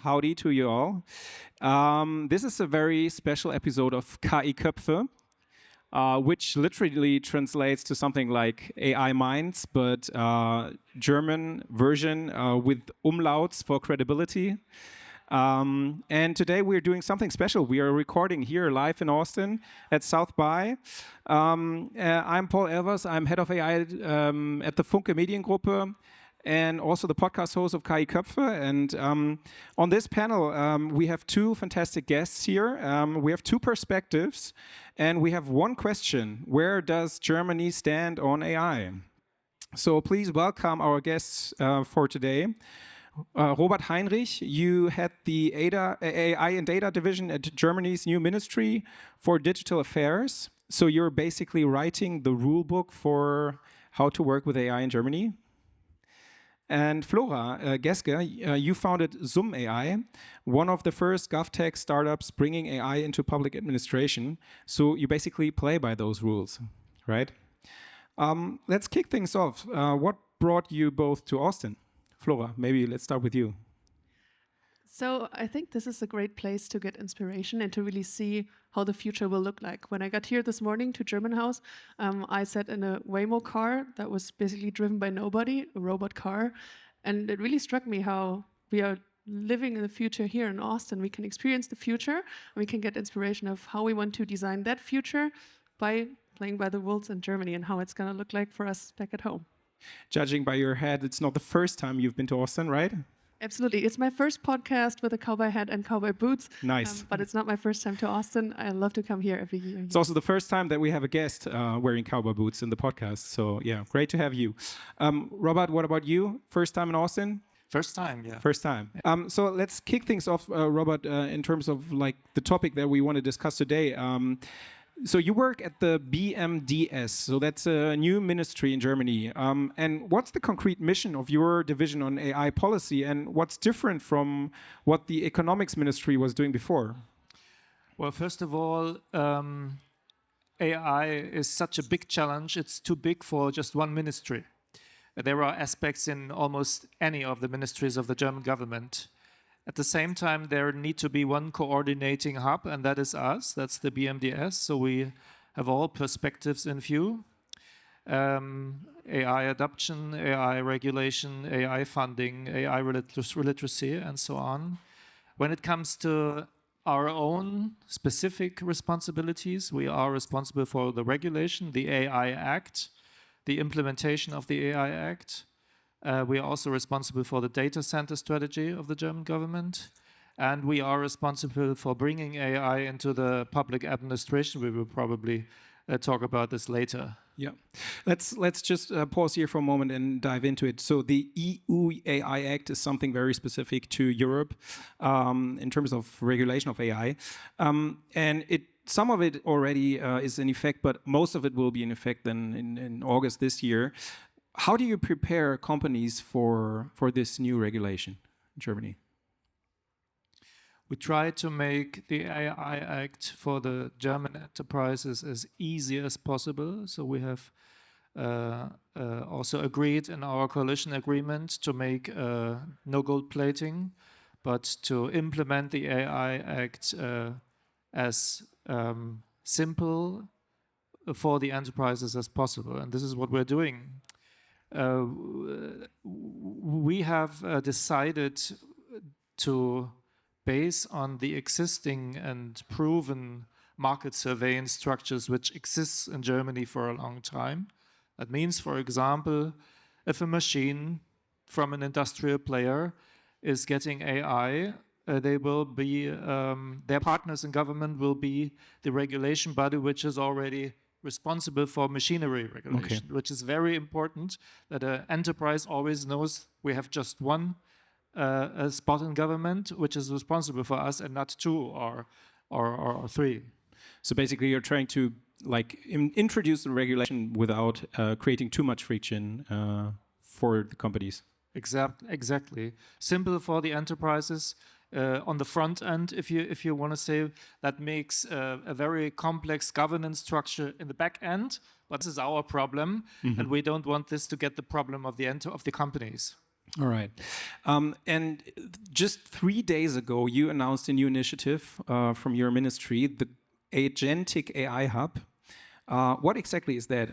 howdy to you all. This is a very special episode of KI-Köpfe, which literally translates to something like AI minds, but German version with umlauts for credibility. And today we're doing something special. We are recording here live in Austin at South by. I'm Paul Elvers. I'm head of AI at the Funke Mediengruppe and also the podcast host of KI-Köpfe. And on this panel, we have two fantastic guests here. We have two perspectives, and we have one question. Where does Germany stand on AI? So please welcome our guests for today. Robert Heinrich, you head the AI and Data Division at Germany's new Ministry for Digital Affairs. So you're basically writing the rule book for how to work with AI in Germany. And Flora Geske, you founded summ, one of the first GovTech startups bringing AI into public administration. So you basically play by those rules, right? Let's kick things off. What brought you both to Austin? Flora, maybe let's start with you. So I think this is a great place to get inspiration and to really see how the future will look like. When I got here this morning to German House, I sat in a Waymo car that was basically driven by nobody, a robot car. And it really struck me how we are living in the future here in Austin. We can experience the future, and we can get inspiration of how we want to design that future by playing by the rules in Germany and how it's going to look like for us back at home. Judging by your head, it's not the first time you've been to Austin, right? Absolutely. It's my first podcast with a cowboy hat and cowboy boots. Nice. But it's not my first time to Austin. I love to come here every year. It's also the first time that we have a guest wearing cowboy boots in the podcast. So yeah, great to have you. Robert, what about you? First time in Austin? First time, yeah. First time. So let's kick things off, Robert, in terms of like the topic that we want to discuss today. So you work at the BMDS, so that's a new ministry in Germany. And what's the concrete mission of your division on AI policy, and what's different from what the economics ministry was doing before? Well, first of all, AI is such a big challenge. It's too big for just one ministry. There are aspects in almost any of the ministries of the German government. At the same time, there need to be one coordinating hub, and that is us. That's the BMDS. So we have all perspectives in view. AI adoption, AI regulation, AI funding, AI literacy, and so on. When it comes to our own specific responsibilities, we are responsible for the regulation, the AI Act, the implementation of the AI Act. We are also responsible for the data center strategy of the German government, and we are responsible for bringing AI into the public administration. We will probably talk about this later. Yeah, let's just pause here for a moment and dive into it. So the EU AI Act is something very specific to Europe in terms of regulation of AI, and some of it already is in effect, but most of it will be in effect then in August this year. How do you prepare companies for this new regulation in Germany? We try to make the AI Act for the German enterprises as easy as possible. So we have also agreed in our coalition agreement to make no gold plating, but to implement the AI Act as simple for the enterprises as possible. And this is what we're doing. We have decided to base on the existing and proven market surveillance structures which exists in Germany for a long time. That means, for example, if a machine from an industrial player is getting AI, they will be, their partners in government will be the regulation body which is already responsible for machinery regulation, which is very important, that an enterprise always knows we have just one spot in government which is responsible for us and not two or three. So basically you're trying to like introduce the regulation without creating too much friction for the companies. Exactly. Simple for the enterprises. On the front end, if you want to say, that makes a very complex governance structure in the back end, but this is our problem, and we don't want this to get the problem of the end of the companies. All right. And just 3 days ago, you announced a new initiative from your ministry, the Agentic AI Hub. What exactly is that?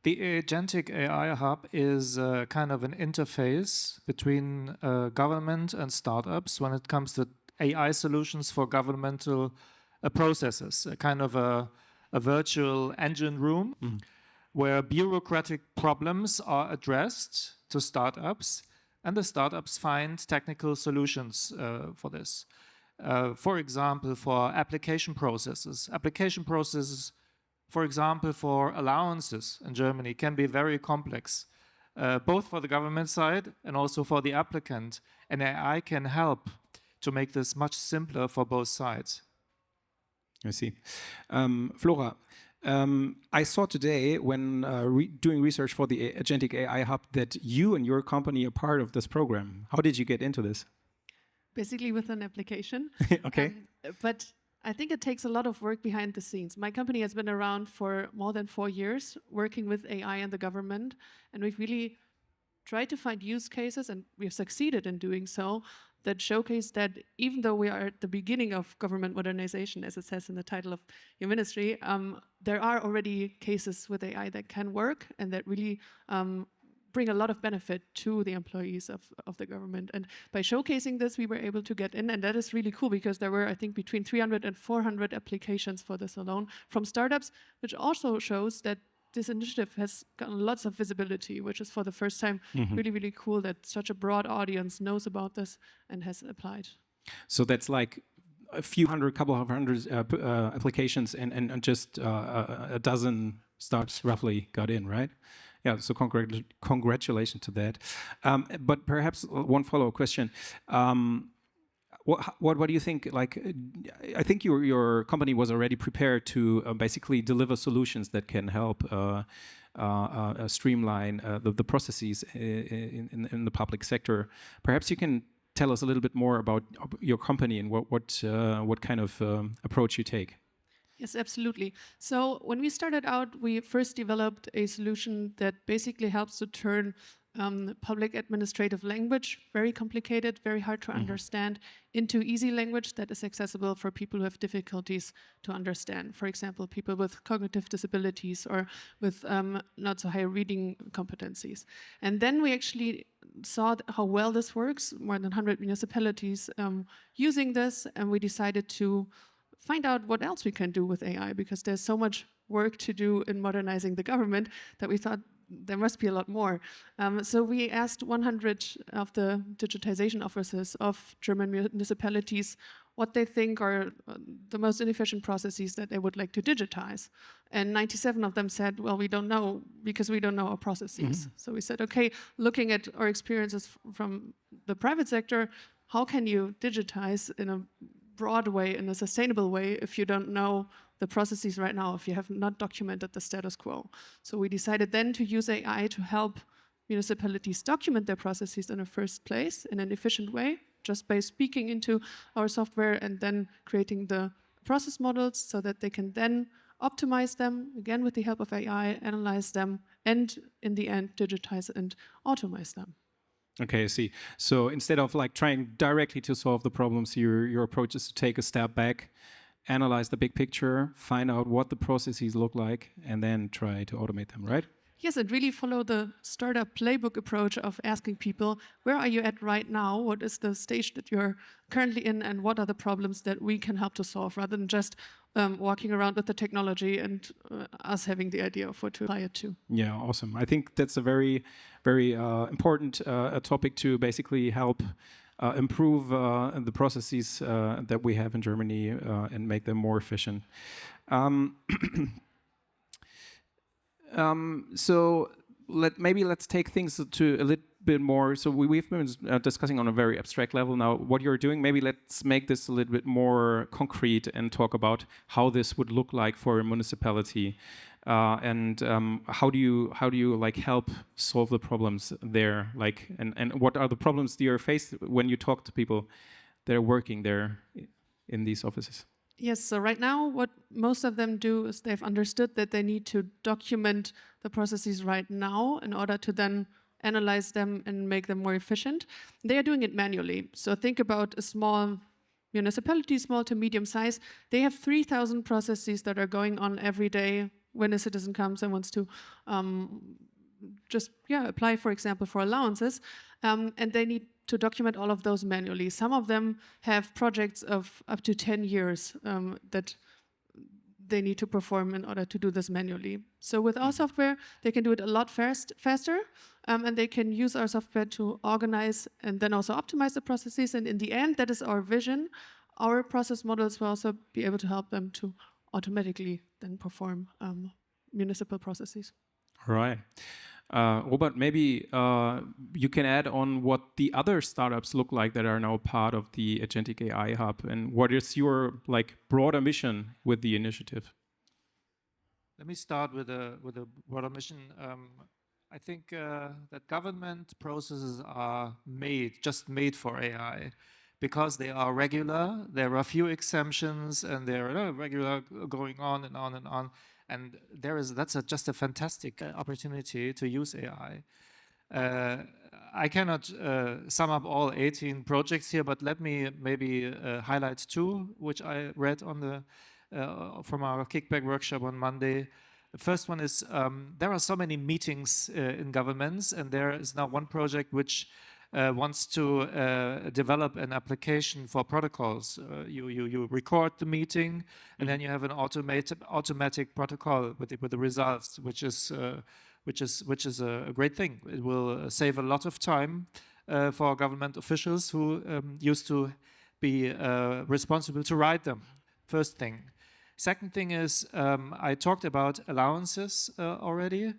The Agentic AI Hub is kind of an interface between government and startups when it comes to AI solutions for governmental processes, a kind of a virtual engine room where bureaucratic problems are addressed to startups, and the startups find technical solutions for this. For example, for application processes. Application processes, for example, for allowances in Germany can be very complex, both for the government side and also for the applicant. And AI can help to make this much simpler for both sides. I see. Flora, I saw today when doing research for the Agentic AI Hub that you and your company are part of this program. How did you get into this? Basically with an application. Okay. But I think it takes a lot of work behind the scenes. My company has been around for more than 4 years, working with AI and the government, and we've really tried to find use cases, and we've succeeded in doing so, that showcase that even though we are at the beginning of government modernization, as it says in the title of your ministry, there are already cases with AI that can work and that really bring a lot of benefit to the employees of the government. And by showcasing this, we were able to get in, and that is really cool because there were, I think, between 300 and 400 applications for this alone from startups, which also shows that this initiative has gotten lots of visibility, which is for the first time really, really cool that such a broad audience knows about this and has applied. So that's like a few hundred, couple of hundred applications and just a dozen startups roughly got in, right? Yeah, so congratulations to that. But perhaps one follow-up question. What do you think? Like, I think your company was already prepared to basically deliver solutions that can help streamline the processes in the public sector. Perhaps you can tell us a little bit more about your company and what kind of approach you take. Yes, absolutely. So when we started out, we first developed a solution that basically helps to turn public administrative language, very complicated, very hard to understand, into easy language that is accessible for people who have difficulties to understand. For example, people with cognitive disabilities or with not so high reading competencies. And then we actually saw how well this works, more than 100 municipalities using this, and we decided to find out what else we can do with AI, because there's so much work to do in modernizing the government that we thought there must be a lot more. So we asked 100 of the digitization officers of German municipalities what they think are the most inefficient processes that they would like to digitize. And 97 of them said, well, we don't know because we don't know our processes. So we said, okay, looking at our experiences from the private sector, how can you digitize in a broad way, in a sustainable way, if you don't know the processes right now, if you have not documented the status quo. So we decided then to use AI to help municipalities document their processes in the first place in an efficient way, just by speaking into our software and then creating the process models so that they can then optimize them, again with the help of AI, analyze them, and in the end, digitize and automate them. Okay, I see. So instead of like trying directly to solve the problems, your approach is to take a step back, analyze the big picture, find out what the processes look like, and then try to automate them, right? Yes, and really follow the startup playbook approach of asking people, where are you at right now? What is the stage that you're currently in, and what are the problems that we can help to solve, rather than just walking around with the technology and us having the idea of what to apply it to. Yeah, awesome. I think that's a very, very important topic to basically help improve the processes that we have in Germany and make them more efficient. So let's take things to a little bit more. So we've been discussing on a very abstract level now what you're doing. Maybe let's make this a little bit more concrete and talk about how this would look like for a municipality, and how do you like help solve the problems there? Like, and what are the problems that you're faced when you talk to people that are working there in these offices? Yes, so right now what most of them do is they've understood that they need to document the processes right now in order to then analyze them and make them more efficient. They are doing it manually. So think about a small municipality, small to medium size. They have 3,000 processes that are going on every day when a citizen comes and wants to apply, for example, for allowances. And they need to document all of those manually. Some of them have projects of up to 10 years that they need to perform in order to do this manually. So with our software, they can do it a lot faster, and they can use our software to organize and then also optimize the processes. And in the end, that is our vision. Our process models will also be able to help them to automatically then perform municipal processes. All right. Robert, maybe you can add on what the other startups look like that are now part of the Agentic AI Hub, and what is your broader mission with the initiative? Let me start with a broader mission. I think that government processes are just made for AI because they are regular. There are few exemptions, and they're regular, going on and on and on. And that's just a fantastic opportunity to use AI. I cannot sum up all 18 projects here, but let me maybe highlight 2, which I read on from our kickback workshop on Monday. The first one is there are so many meetings in governments, and there is now one project which wants to develop an application for protocols. You record the meeting, and then you have an automatic protocol with the results, which is a great thing. It will save a lot of time for government officials who used to be responsible to write them. First thing. Second thing is I talked about allowances already.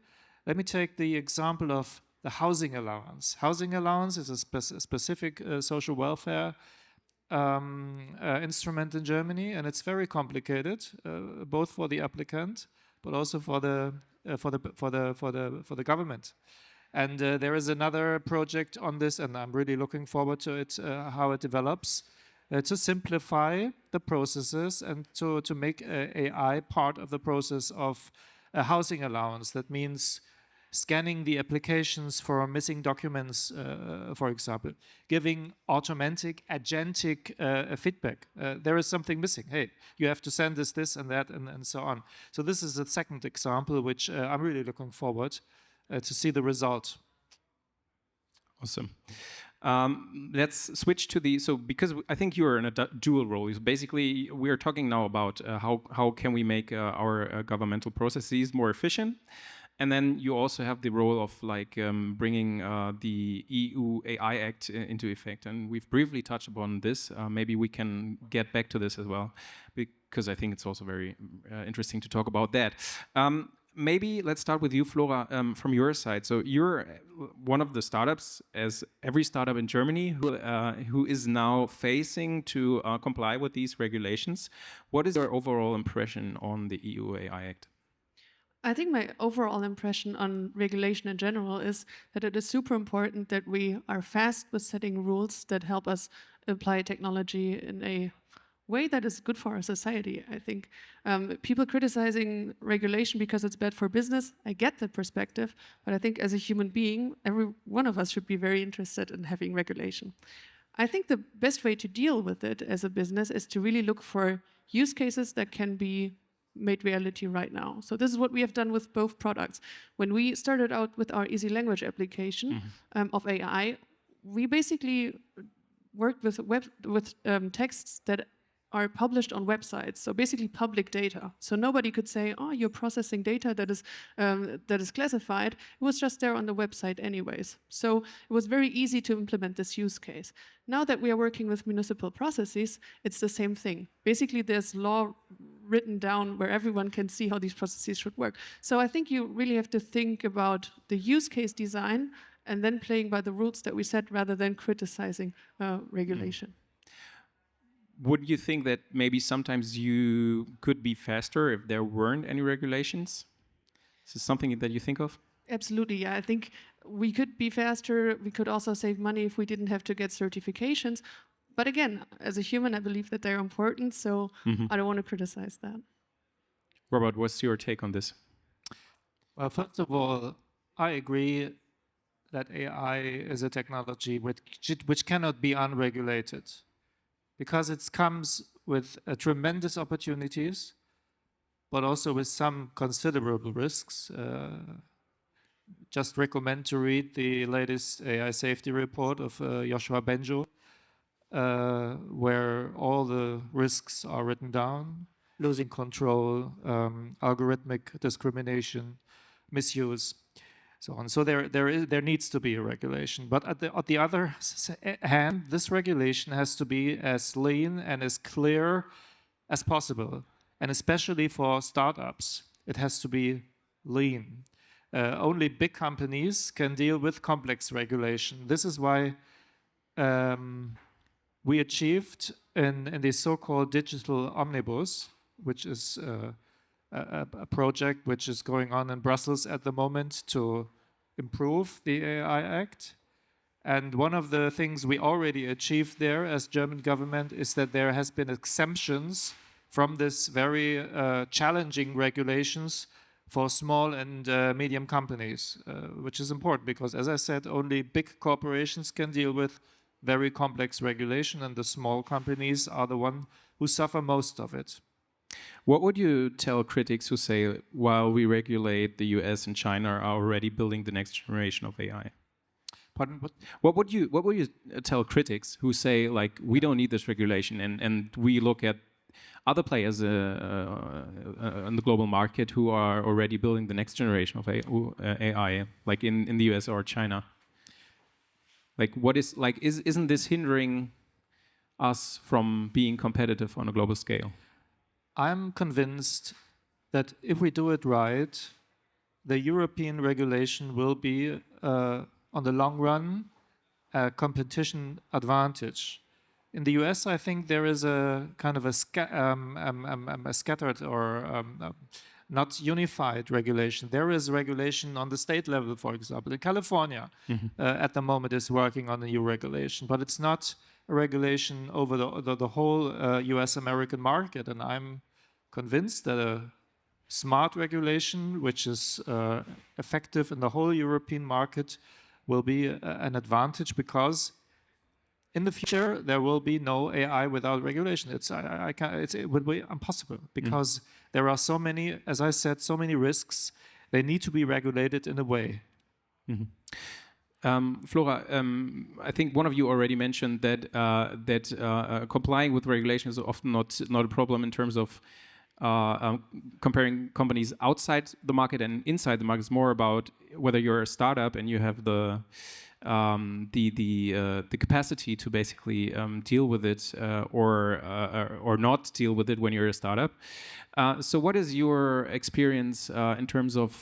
Let me take the example of the housing allowance. Housing allowance is a specific social welfare instrument in Germany, and it's very complicated, both for the applicant, but also for the government. And there is another project on this, and I'm really looking forward to it, how it develops, to simplify the processes and to make AI part of the process of a housing allowance. That means scanning the applications for missing documents, for example, giving automatic agentic feedback. There is something missing. Hey, you have to send this and that, and so on. So this is a second example, which I'm really looking forward to see the result. Awesome. Let's switch to because I think you're in a dual role. Basically, we're talking now about how can we make our governmental processes more efficient. And then you also have the role of bringing the EU AI Act into effect. And we've briefly touched upon this. Maybe we can get back to this as well, because I think it's also very interesting to talk about that. Maybe let's start with you, Flora, from your side. So you're one of the startups, as every startup in Germany, who is now facing to comply with these regulations. What is your overall impression on the EU AI Act? I think my overall impression on regulation in general is that it is super important that we are fast with setting rules that help us apply technology in a way that is good for our society. I think people criticizing regulation because it's bad for business, I get that perspective, but I think as a human being, every one of us should be very interested in having regulation. I think the best way to deal with it as a business is to really look for use cases that can be made reality right now. So this is what we have done with both products. When we started out with our easy language application of AI, we basically worked with texts that are published on websites, so basically public data. So nobody could say, "Oh, you're processing data that is classified." It was just there on the website anyways. So it was very easy to implement this use case. Now that we are working with municipal processes, it's the same thing. Basically, there's law written down where everyone can see how these processes should work. So I think you really have to think about the use case design and then playing by the rules that we set rather than criticizing regulation. Would you think that maybe sometimes you could be faster if there weren't any regulations? Is this something that you think of? Absolutely, yeah. I think we could be faster. We could also save money if we didn't have to get certifications. But again, as a human, I believe that they're important, so I don't want to criticize that. Robert, what's your take on this? Well, first of all, I agree that AI is a technology which cannot be unregulated, because it comes with tremendous opportunities, but also with some considerable risks. Just recommend to read the latest AI safety report of Joshua Benjo, where all the risks are written down: losing control, algorithmic discrimination, misuse, so on. So there needs to be a regulation. But at the other hand, this regulation has to be as lean and as clear as possible. And especially for startups, it has to be lean. Only big companies can deal with complex regulation. This is why we achieved in the so-called digital omnibus, which is a project which is going on in Brussels at the moment to improve the AI Act. And one of the things we already achieved there as German government is that there has been exemptions from this very challenging regulations for small and medium companies, which is important because, as I said, only big corporations can deal with very complex regulation, and the small companies are the one who suffer most of it. What would you tell critics who say, while we regulate, the US and China are already building the next generation of AI? Pardon? What would you tell critics who say, like, we don't need this regulation, and we look at other players in the global market who are already building the next generation of AI, like in the US or China? Like, isn't this hindering us from being competitive on a global scale? I'm convinced that if we do it right, the European regulation will be, on the long run, a competition advantage. In the US, I think there is a kind of a scattered or not unified regulation. There is regulation on the state level, for example. In California, at the moment, is working on a new regulation, but it's not a regulation over the whole US-American market. And I'm convinced that a smart regulation, which is effective in the whole European market, will be an advantage, because in the future there will be no AI without regulation. It would be impossible, because there are so many, as I said, so many risks. They need to be regulated in a way. Flora, I think one of you already mentioned that complying with regulation is often not a problem in terms of comparing companies outside the market and inside the market. It's more about whether you're a startup and you have the capacity to basically deal with it or not deal with it when you're a startup. So what is your experience in terms of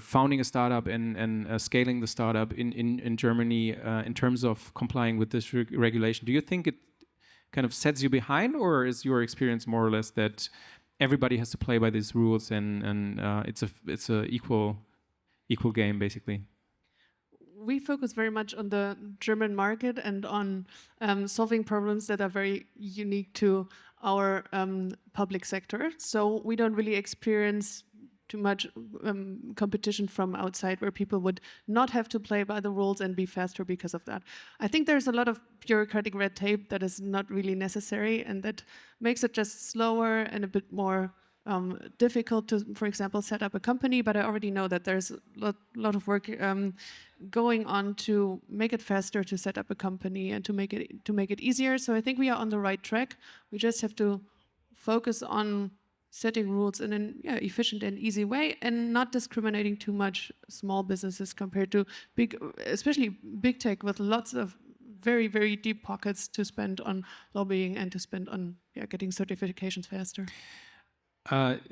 founding a startup and scaling the startup in Germany in terms of complying with this regulation? Do you think it kind of sets you behind, or is your experience more or less that everybody has to play by these rules and it's a equal game, basically? We focus very much on the German market and on solving problems that are very unique to our public sector. So we don't really experience too much competition from outside, where people would not have to play by the rules and be faster because of that. I think there's a lot of bureaucratic red tape that is not really necessary, and that makes it just slower and a bit more difficult to, for example, set up a company. But I already know that there's a lot of work going on to make it faster to set up a company and to make it easier. So I think we are on the right track. We just have to focus on setting rules in an efficient and easy way, and not discriminating too much small businesses compared to big, especially big tech, with lots of very, very deep pockets to spend on lobbying and to spend on getting certifications faster.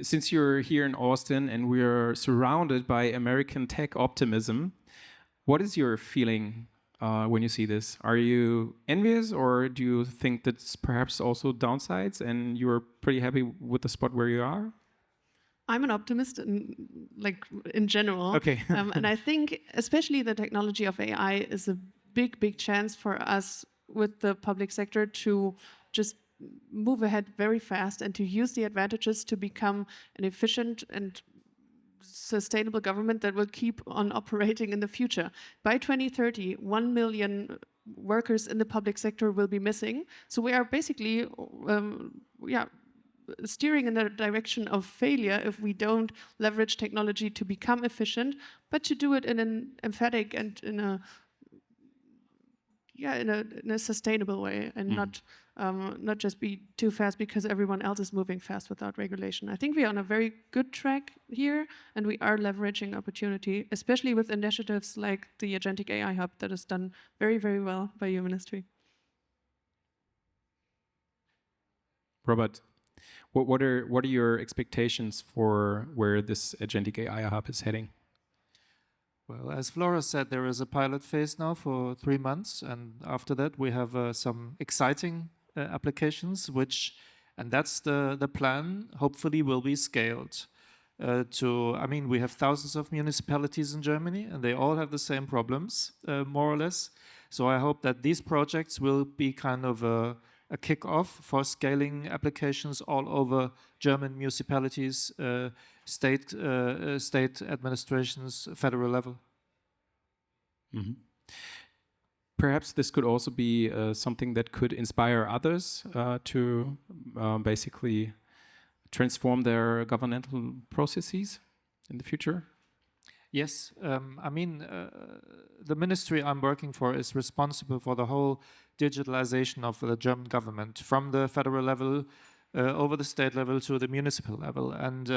Since you're here in Austin and we're surrounded by American tech optimism, what is your feeling when you see this? Are you envious, or do you think that's perhaps also downsides and you're pretty happy with the spot where you are? I'm an optimist in general. Okay. And I think especially the technology of AI is a big chance for us with the public sector to just move ahead very fast and to use the advantages to become an efficient and sustainable government that will keep on operating in the future. By 2030, 1 million workers in the public sector will be missing. So we are basically steering in the direction of failure if we don't leverage technology to become efficient, but to do it in an emphatic and in a sustainable way, and not just be too fast because everyone else is moving fast without regulation. I think we are on a very good track here, and we are leveraging opportunity, especially with initiatives like the Agentic AI Hub that is done very, very well by your ministry. Robert, what are your expectations for where this Agentic AI Hub is heading? Well, as Flora said, there is a pilot phase now for 3 months, and after that we have some exciting applications, and that's the plan, hopefully will be scaled. We have thousands of municipalities in Germany, and they all have the same problems, more or less. So I hope that these projects will be kind of a kick-off for scaling applications all over German municipalities, state administrations, federal level. Mm-hmm. Perhaps this could also be something that could inspire others to basically transform their governmental processes in the future? Yes, the ministry I'm working for is responsible for the whole digitalization of the German government, from the federal level over the state level to the municipal level. And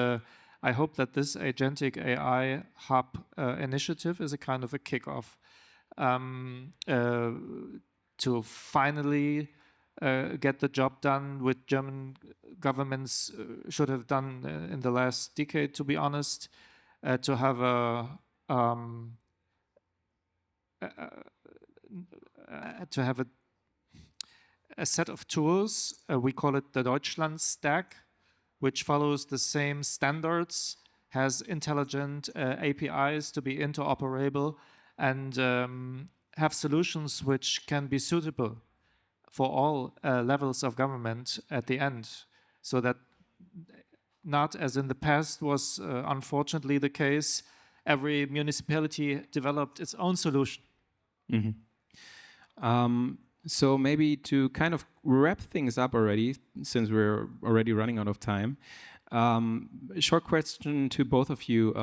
I hope that this Agentic AI Hub initiative is a kind of a kickoff to finally get the job done which German governments should have done in the last decade, to be honest, to have a set of tools. We call it the Deutschland stack, which follows the same standards, has intelligent APIs to be interoperable, and have solutions which can be suitable for all levels of government at the end, so that not as in the past was unfortunately the case, every municipality developed its own solution. Mm-hmm. So maybe to kind of wrap things up already, since we're already running out of time, a short question to both of you.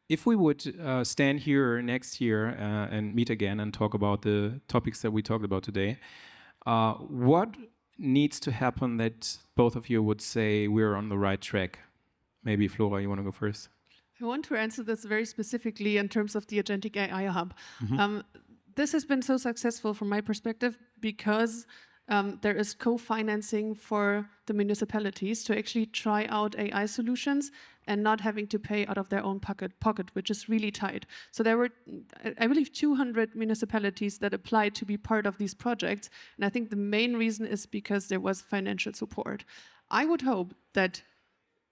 If we would stand here next year and meet again and talk about the topics that we talked about today, what needs to happen that both of you would say we're on the right track? Maybe Flora, you want to go first? I want to answer this very specifically in terms of the Agentic AI Hub. Mm-hmm. This has been so successful from my perspective because there is co-financing for the municipalities to actually try out AI solutions and not having to pay out of their own pocket, which is really tight. So there were, I believe, 200 municipalities that applied to be part of these projects. And I think the main reason is because there was financial support. I would hope that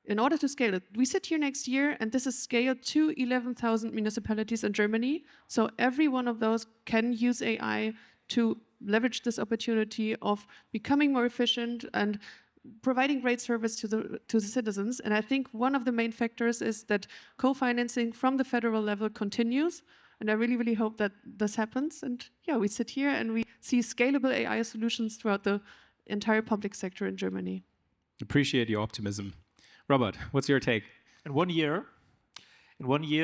in order to scale it, we sit here next year and this is scaled to 11,000 municipalities in Germany. So every one of those can use AI to leverage this opportunity of becoming more efficient and providing great service to the citizens. And I think one of the main factors is that co-financing from the federal level continues. And I really, really hope that this happens. And yeah, we sit here and we see scalable AI solutions throughout the entire public sector in Germany. Appreciate your optimism. Robert, what's your take? In 1 year,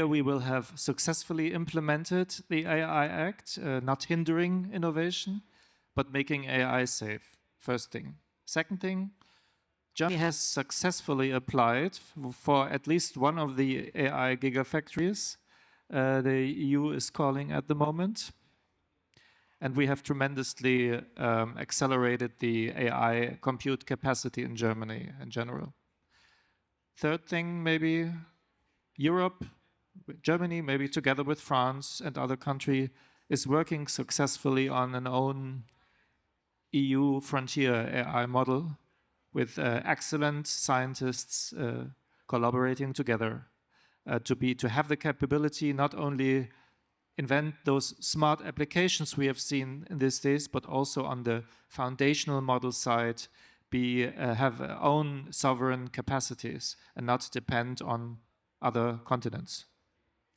we will have successfully implemented the AI Act, not hindering innovation, but making AI safe. First thing. Second thing, Germany has successfully applied for at least one of the AI gigafactories the EU is calling at the moment. And we have tremendously accelerated the AI compute capacity in Germany in general. Third thing, maybe Europe, Germany, maybe together with France and other countries, is working successfully on an own EU frontier AI model with excellent scientists collaborating together to have the capability not only invent those smart applications we have seen in these days, but also on the foundational model side, have own sovereign capacities and not depend on other continents.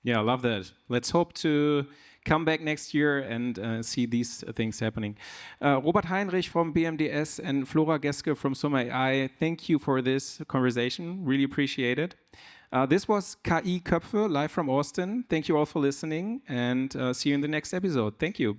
Yeah, I love that. Let's hope to come back next year and see these things happening. Robert Heinrich from BMDS and Flora Geske from summ, thank you for this conversation. Really appreciate it. This was KI Köpfe live from Austin. Thank you all for listening and see you in the next episode. Thank you.